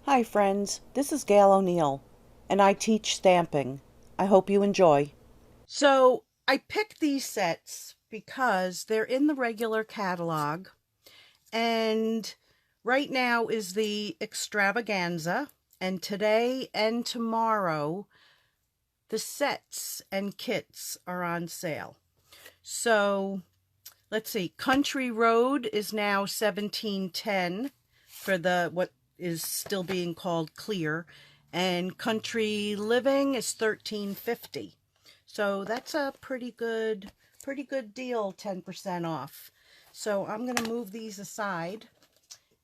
Hi friends, this is Gail O'Neill, and I teach stamping. I hope you enjoy. So I picked these sets because they're in the regular catalog, and right now is the extravaganza, and today and tomorrow the sets and kits are on sale. So let's see, Country Road is now $17.10 for the what is still being called clear, and Country Living is $13.50. So that's a pretty good deal, 10% off. So I'm going to move these aside,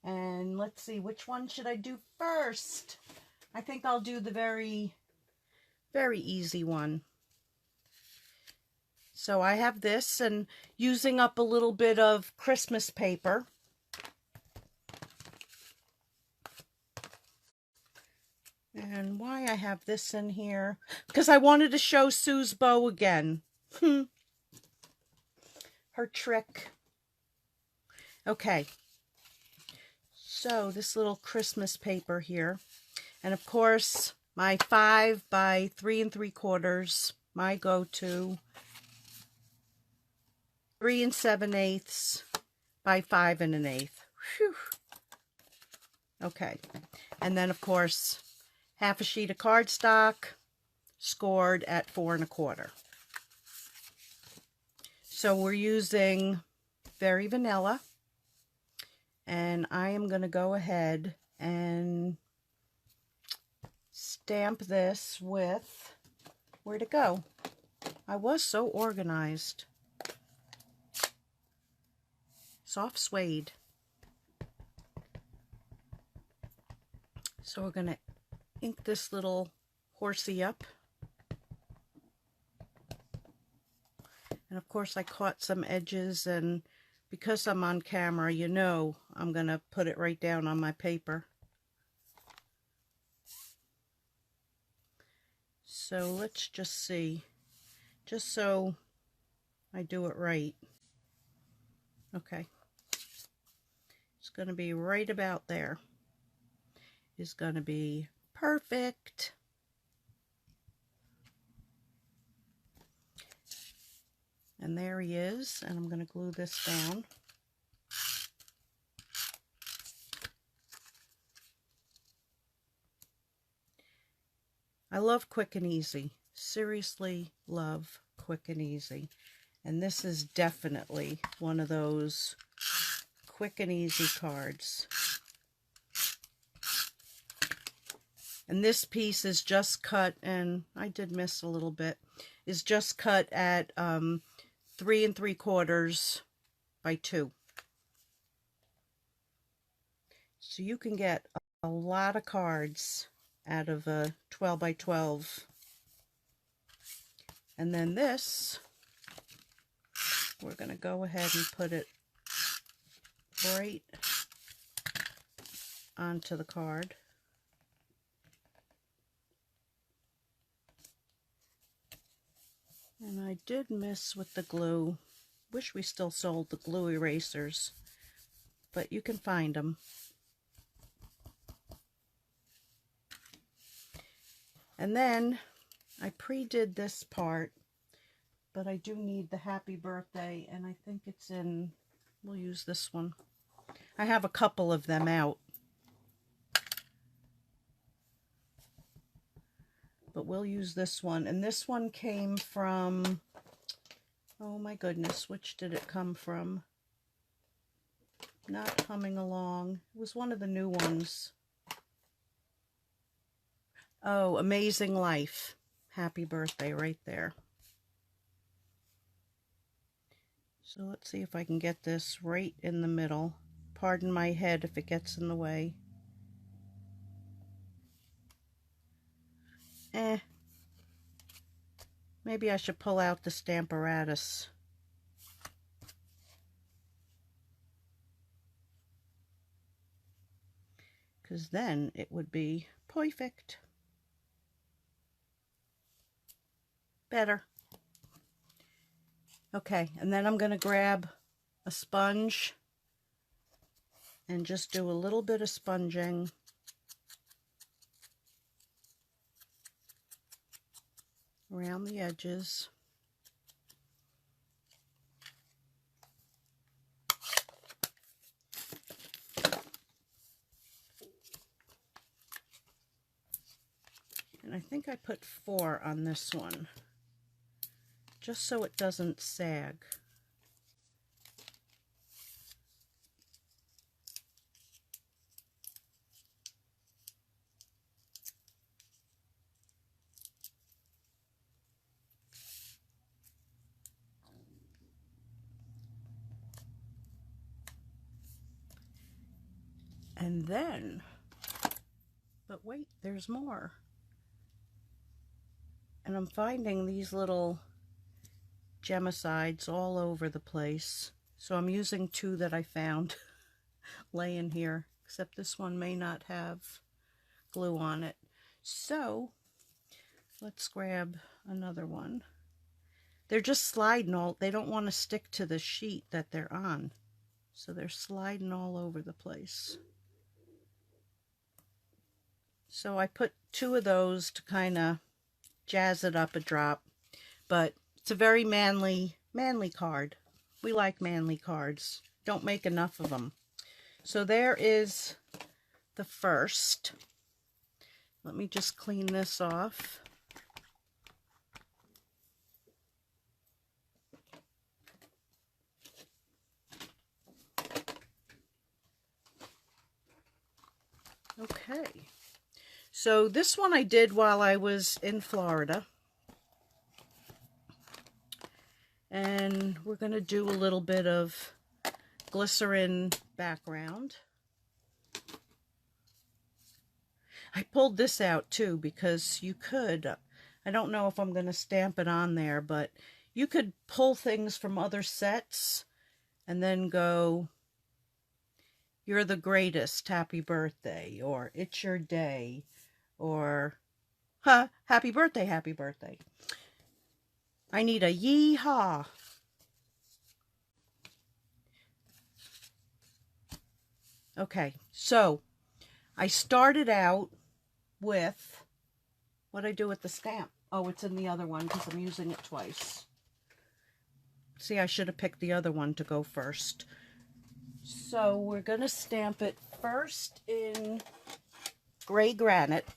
and let's see, which one should I do first? I think I'll do the very easy one. So I have this, and using up a little bit of Christmas paper. And why I have this in here, because I wanted to show Sue's bow again. Her trick. Okay. So this little Christmas paper here. And of course, my 5 by 3 3/4, my go-to. 3 7/8 by 5 1/8. Whew. Okay. And then of course, half a sheet of cardstock, scored at 4 1/4. So we're using Very Vanilla, and I am going to go ahead and stamp this with, where'd it go? I was so organized. Soft suede. So we're going to ink this little horsey up. And of course I caught some edges, and because I'm on camera, you know I'm going to put it right down on my paper. So let's just see, just so I do it right. Okay. It's going to be right about there. It's going to be perfect. And there he is, and I'm going to glue this down. I love quick and easy. Seriously love quick and easy. And this is definitely one of those quick and easy cards. And this piece is just cut, and I did miss a little bit, is just cut at 3 3/4 by 2. So you can get a lot of cards out of a 12 by 12. And then this, we're going to go ahead and put it right onto the card. And I did miss with the glue. Wish we still sold the glue erasers, but you can find them. And then I pre-did this part, but I do need the happy birthday, and I think it's in, we'll use this one. I have a couple of them out, but we'll use this one. And this one came from, oh my goodness, which did it come from? Not coming along. It was one of the new ones. Oh, Amazing Life. Happy birthday right there. So let's see if I can get this right in the middle. Pardon my head if it gets in the way. Maybe I should pull out the Stamparatus. Because then it would be perfect. Better. Okay, and then I'm going to grab a sponge and just do a little bit of sponging around the edges. And I think I put 4 on this one, just so it doesn't sag. And then, but wait, there's more. And I'm finding these little gemicides all over the place. So I'm using 2 that I found laying here, except this one may not have glue on it. So let's grab another one. They're just sliding all, they don't want to stick to the sheet that they're on. So they're sliding all over the place. So I put 2 of those to kind of jazz it up a drop. But it's a very manly card. We like manly cards. Don't make enough of them. So there is the first. Let me just clean this off. Okay. So this one I did while I was in Florida. And we're going to do a little bit of glycerin background. I pulled this out too because you could, I don't know if I'm going to stamp it on there, but you could pull things from other sets and then go, "You're the greatest, happy birthday," or "It's your day," or happy birthday, happy birthday. I need a yee-haw. Okay, so I started out with, what did I do with the stamp? Oh, it's in the other one because I'm using it twice. See, I should have picked the other one to go first. So we're going to stamp it first in gray granite.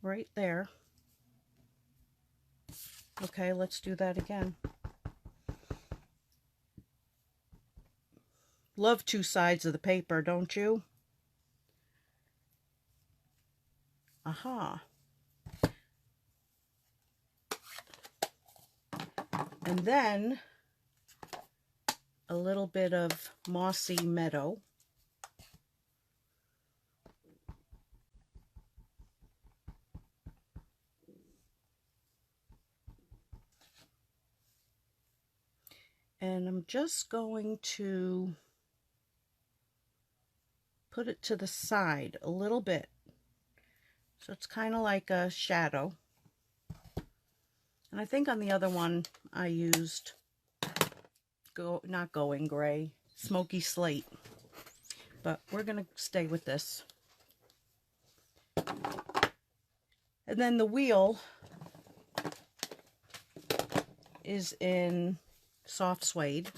Right there. Okay, let's do that again. Love 2 sides of the paper, don't you? Aha. And then a little bit of mossy meadow. And I'm just going to put it to the side a little bit. So it's kind of like a shadow. And I think on the other one I used not going gray, smoky slate. But we're going to stay with this. And then the wheel is in soft suede.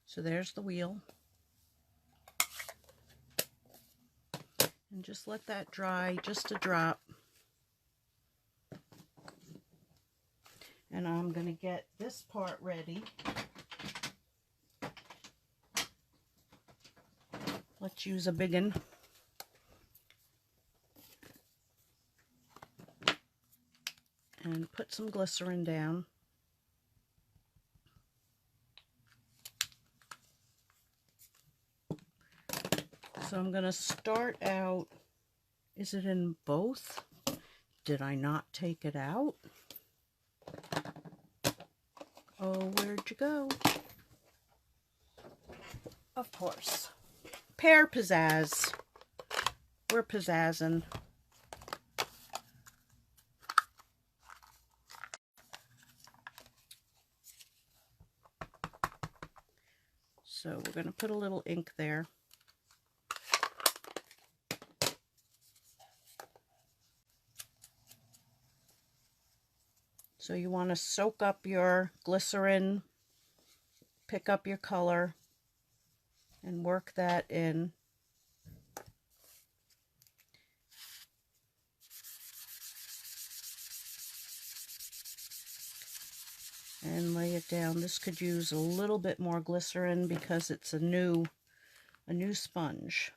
So there's the wheel. And just let that dry just a drop. And I'm going to get this part ready. Let's use a big one. And put some glycerin down. So I'm going to start out, is it in both? Did I not take it out? Oh, where'd you go? Of course. Pear pizzazz. We're pizzazzing. So we're going to put a little ink there. So you want to soak up your glycerin, pick up your color, and work that in. And lay it down. This could use a little bit more glycerin because it's a new sponge.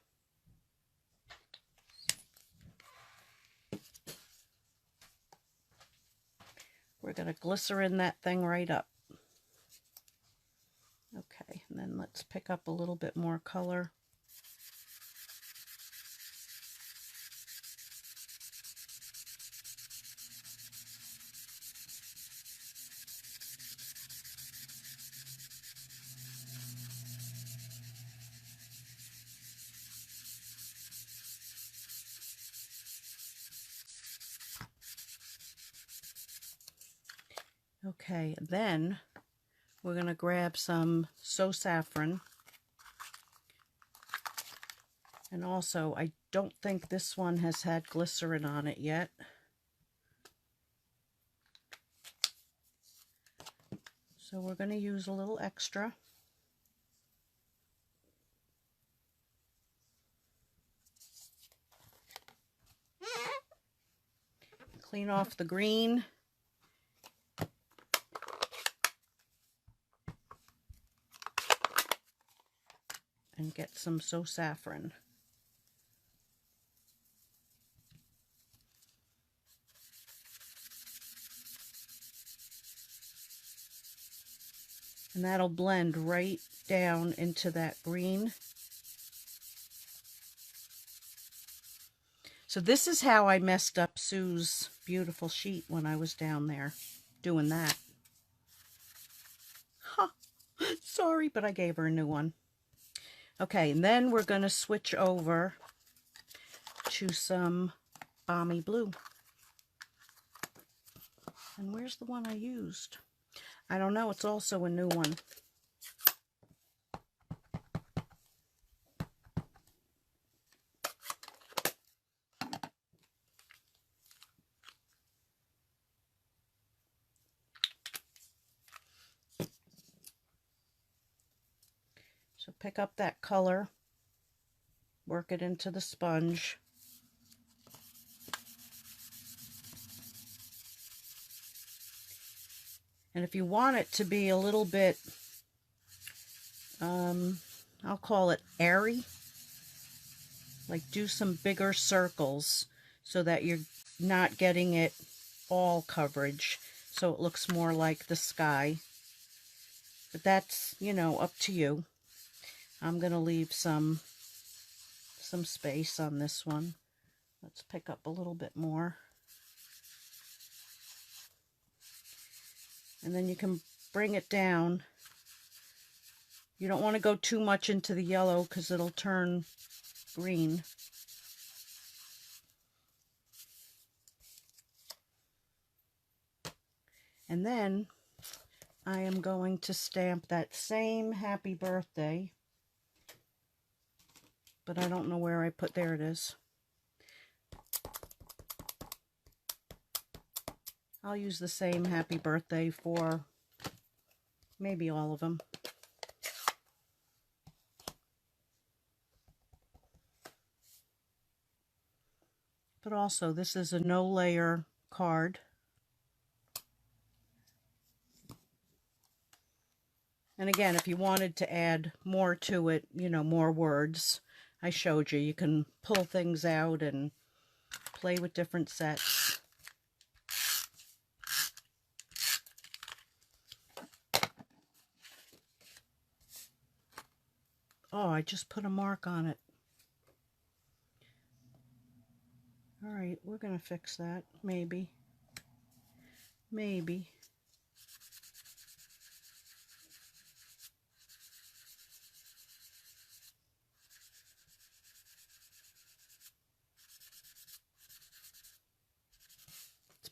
We're going to glycerin that thing right up. Okay, and then let's pick up a little bit more color. Okay, then we're going to grab some So Saffron. And also, I don't think this one has had glycerin on it yet. So we're going to use a little extra. Clean off the green. And get some So Saffron. And that'll blend right down into that green. So this is how I messed up Sue's beautiful sheet when I was down there doing that. Huh. Sorry, but I gave her a new one. Okay, and then we're going to switch over to some Balmy Blue. And where's the one I used? I don't know, it's also a new one. So pick up that color, work it into the sponge. And if you want it to be a little bit, I'll call it airy, like do some bigger circles so that you're not getting it all coverage, so it looks more like the sky. But that's, you know, up to you. I'm going to leave some space on this one. Let's pick up a little bit more. And then you can bring it down. You don't want to go too much into the yellow because it'll turn green. And then I am going to stamp that same happy birthday, but I don't know where I put, there it is. I'll use the same happy birthday for maybe all of them. But also, this is a no layer card. And again, if you wanted to add more to it, you know, more words, I showed you. You can pull things out and play with different sets. Oh, I just put a mark on it. All right, we're going to fix that. Maybe. Maybe.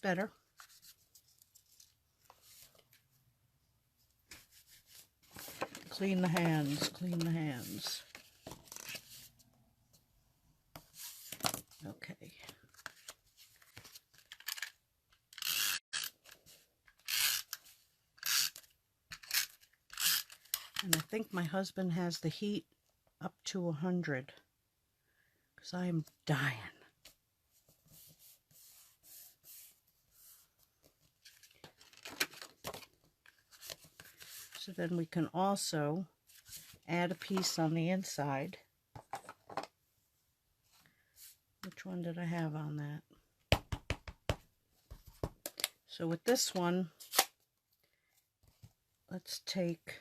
better. Clean the hands, clean the hands. Okay. And I think my husband has the heat up to 100 because I am dying. So then we can also add a piece on the inside. Which one did I have on that? So with this one, let's take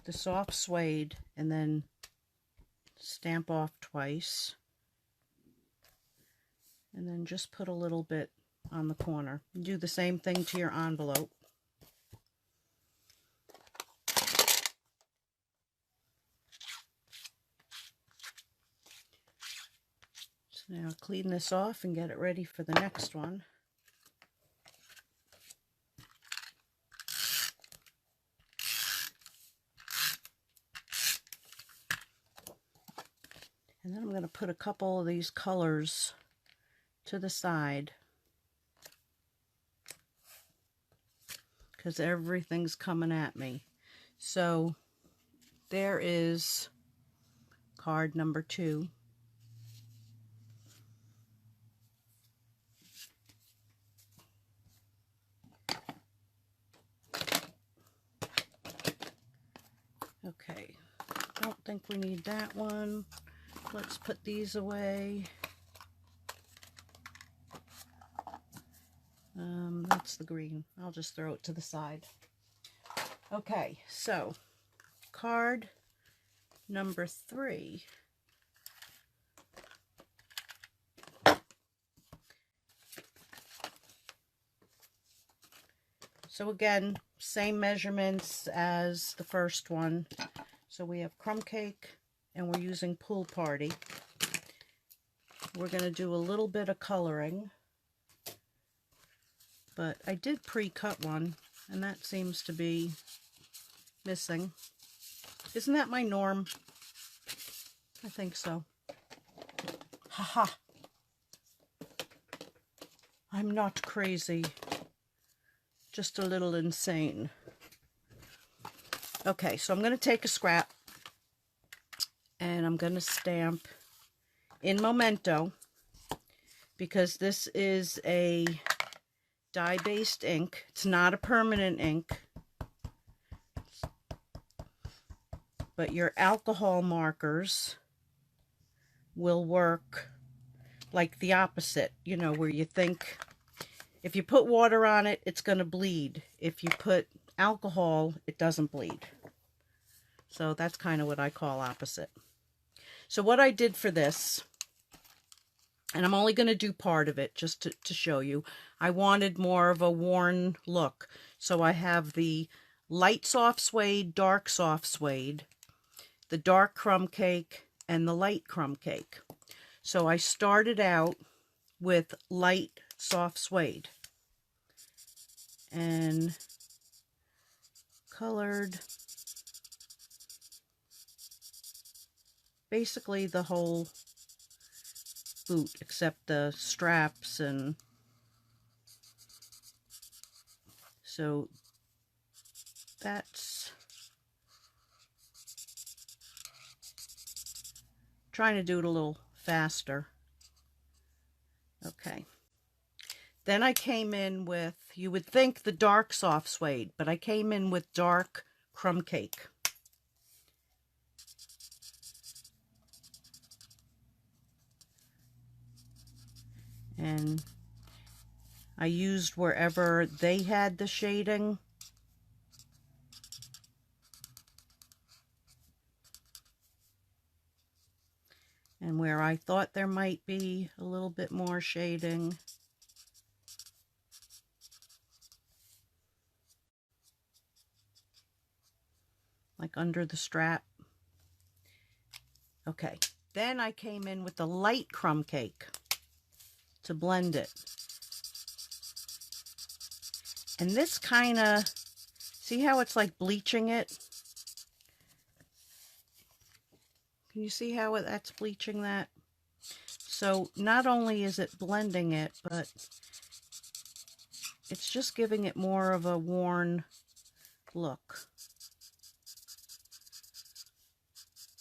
the soft suede and then stamp off twice. And then just put a little bit on the corner. Do the same thing to your envelope. So now clean this off and get it ready for the next one. And then I'm going to put a couple of these colors to the side because everything's coming at me. So there is card number 2. Okay, don't think we need that one. Let's put these away. That's the green. I'll just throw it to the side. Okay, so card number 3. So again, same measurements as the first one. So we have crumb cake and we're using Pool Party. We're going to do a little bit of coloring. But I did pre-cut one, and that seems to be missing. Isn't that my norm? I think so. Haha. I'm not crazy. Just a little insane. Okay, so I'm going to take a scrap, and I'm going to stamp in Memento, because this is a dye-based ink. It's not a permanent ink, but your alcohol markers will work like the opposite, you know, where you think if you put water on it, it's going to bleed. If you put alcohol, it doesn't bleed. So that's kind of what I call opposite. So what I did for this, and I'm only going to do part of it just to show you. I wanted more of a worn look. So I have the light soft suede, dark soft suede, the dark crumb cake, and the light crumb cake. So I started out with light soft suede and colored basically the whole boot except the straps, and so that's trying to do it a little faster. Okay, then I came in with, you would think the dark soft suede, but I came in with dark crumb cake. And I used wherever they had the shading. And where I thought there might be a little bit more shading. Like under the strap. Okay, then I came in with the light crumb cake to blend it. And this kind of, see how it's like bleaching it? Can you see how that's bleaching that? So not only is it blending it, but it's just giving it more of a worn look.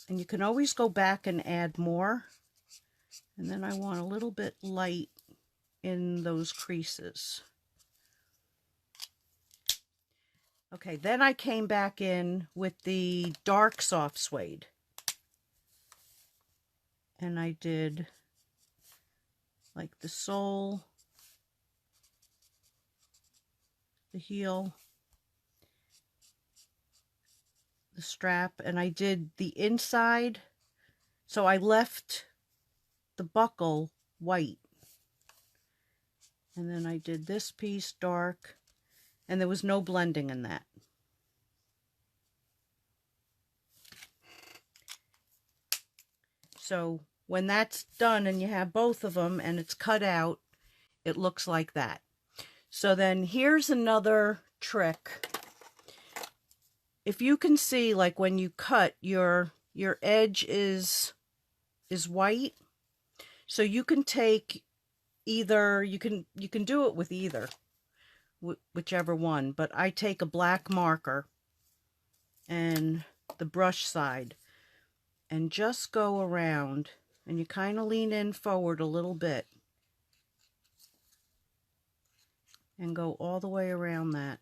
And you can always go back and add more. And then I want a little bit light in those creases. Okay, then I came back in with the dark soft suede. And I did like the sole, the heel, the strap, and I did the inside. So I left the buckle white. And then I did this piece dark, and there was no blending in that. So when that's done and you have both of them and it's cut out, it looks like that. So then here's another trick. If you can see, like when you cut, your edge is white. So you can take either, you can do it with either, whichever one, but I take a black marker and the brush side and just go around, and you kind of lean in forward a little bit and go all the way around that.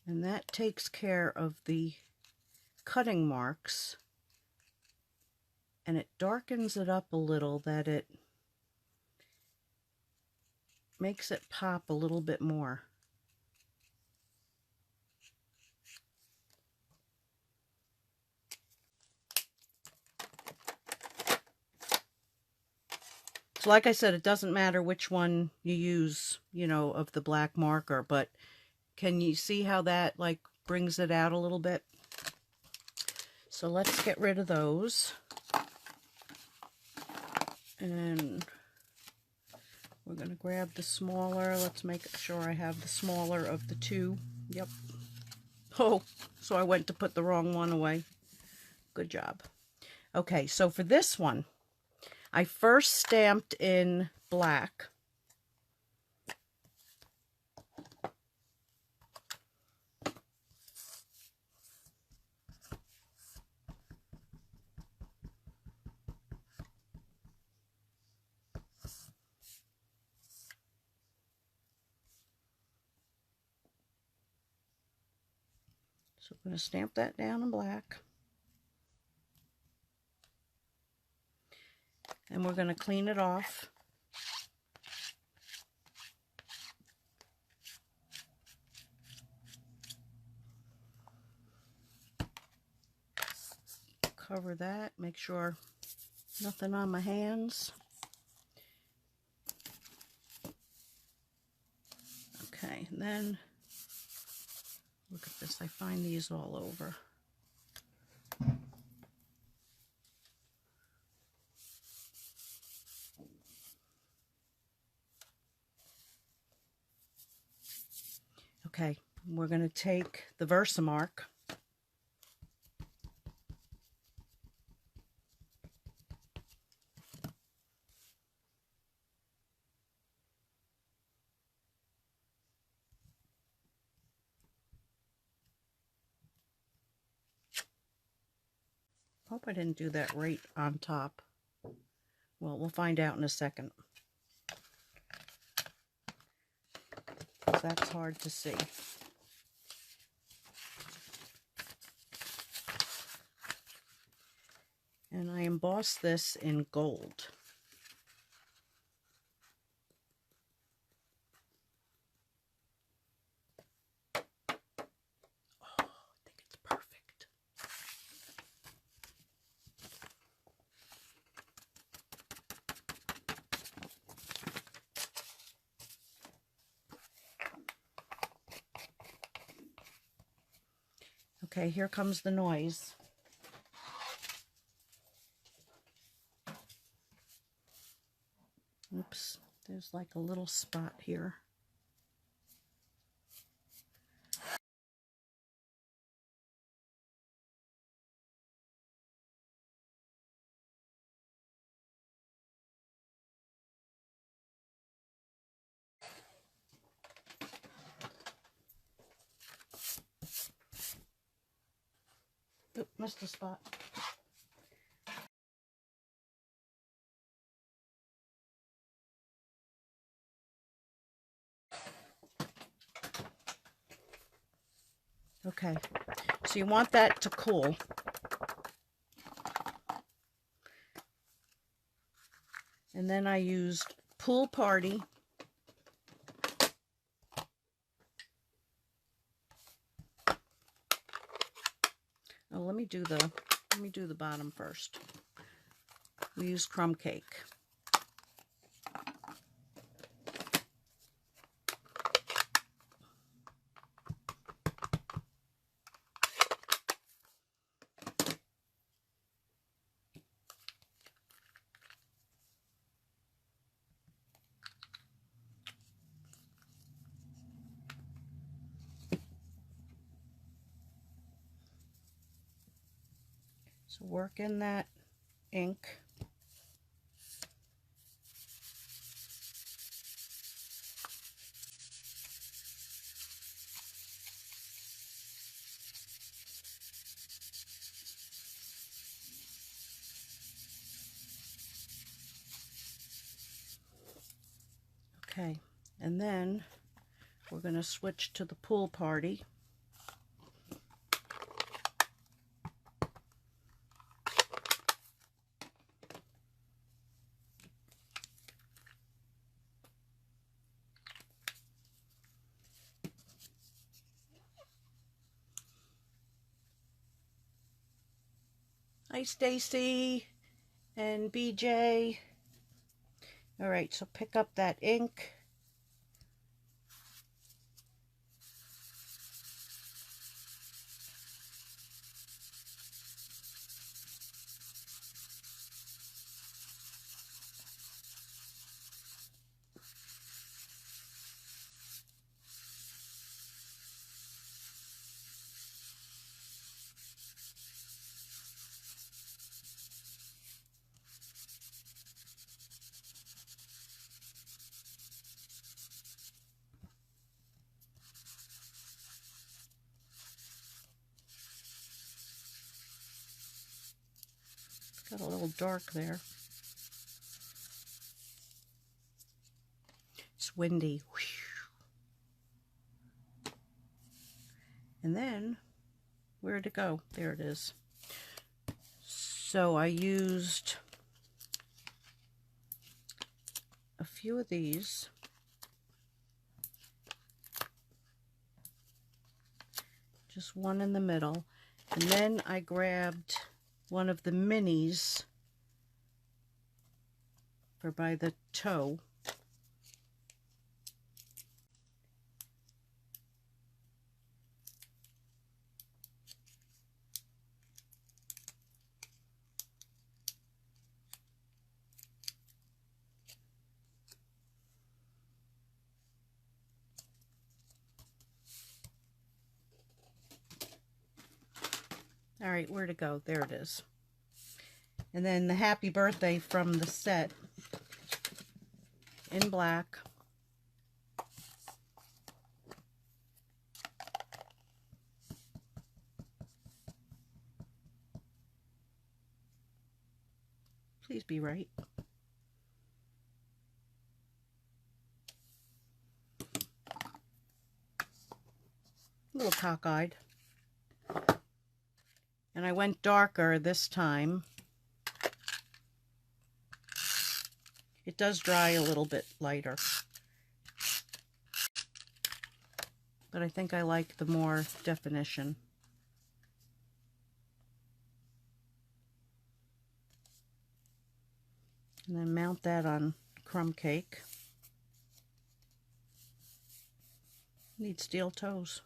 And that takes care of the cutting marks, and it darkens it up a little, that it makes it pop a little bit more. So like I said, it doesn't matter which one you use, you know, of the black marker, but can you see how that like brings it out a little bit? So let's get rid of those. And we're going to grab the smaller. Let's make sure I have the smaller of the two. Yep. Oh, so I went to put the wrong one away. Good job. Okay, so for this one, I first stamped in black. So I'm going to stamp that down in black. And we're going to clean it off. Cover that, make sure nothing on my hands. Okay, and then look at this, I find these all over. Okay, we're going to take the Versamark. Hope I didn't do that right on top. Well, we'll find out in a second. That's hard to see. And I embossed this in gold. Oh, I think it's perfect. Okay, here comes the noise. Oops, there's like a little spot here. Oop, missed a spot. Okay, so you want that to cool. And then I used Pool Party. Oh, let me do the bottom first. We use crumb cake. So work in that ink. Okay, and then we're going to switch to the Pool Party. Hi, Stacy and BJ. All right, so pick up that ink. Got a little dark there. It's windy. And then, where'd it go? There it is. So I used a few of these. Just one in the middle. And then I grabbed one of the minis for by the toe. All right, where'd it go? There it is. And then the happy birthday from the set in black. Please be right. A little cockeyed. And I went darker this time. It does dry a little bit lighter. But I think I like the more definition. And then mount that on crumb cake. Need steel toes.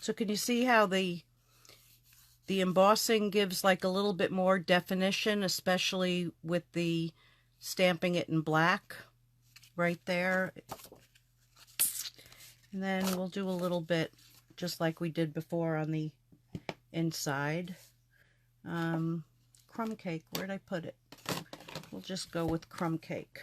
So can you see how the embossing gives like a little bit more definition, especially with the stamping it in black right there. And then we'll do a little bit just like we did before on the inside. Crumb cake, where'd I put it? We'll just go with crumb cake.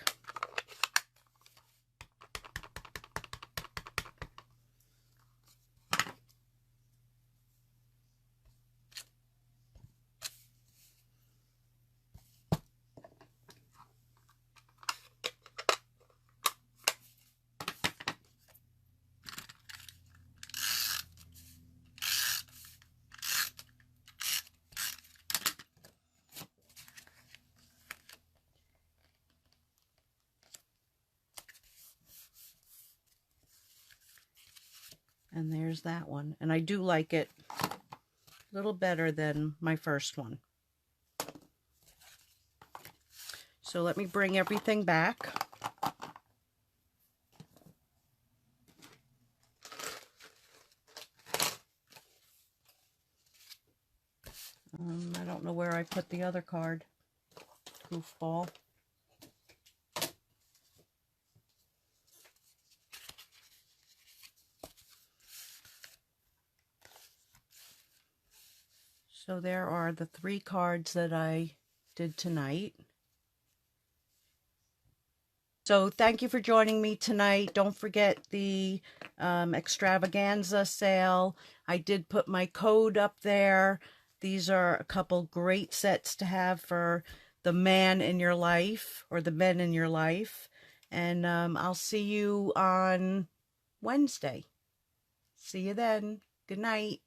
And there's that one. And I do like it a little better than my first one. So let me bring everything back. I don't know where I put the other card. Goofball. So there are the 3 cards that I did tonight. So thank you for joining me tonight. Don't forget the extravaganza sale. I did put my code up there. These are a couple great sets to have for the man in your life or the men in your life. And I'll see you on Wednesday. See you then. Good night.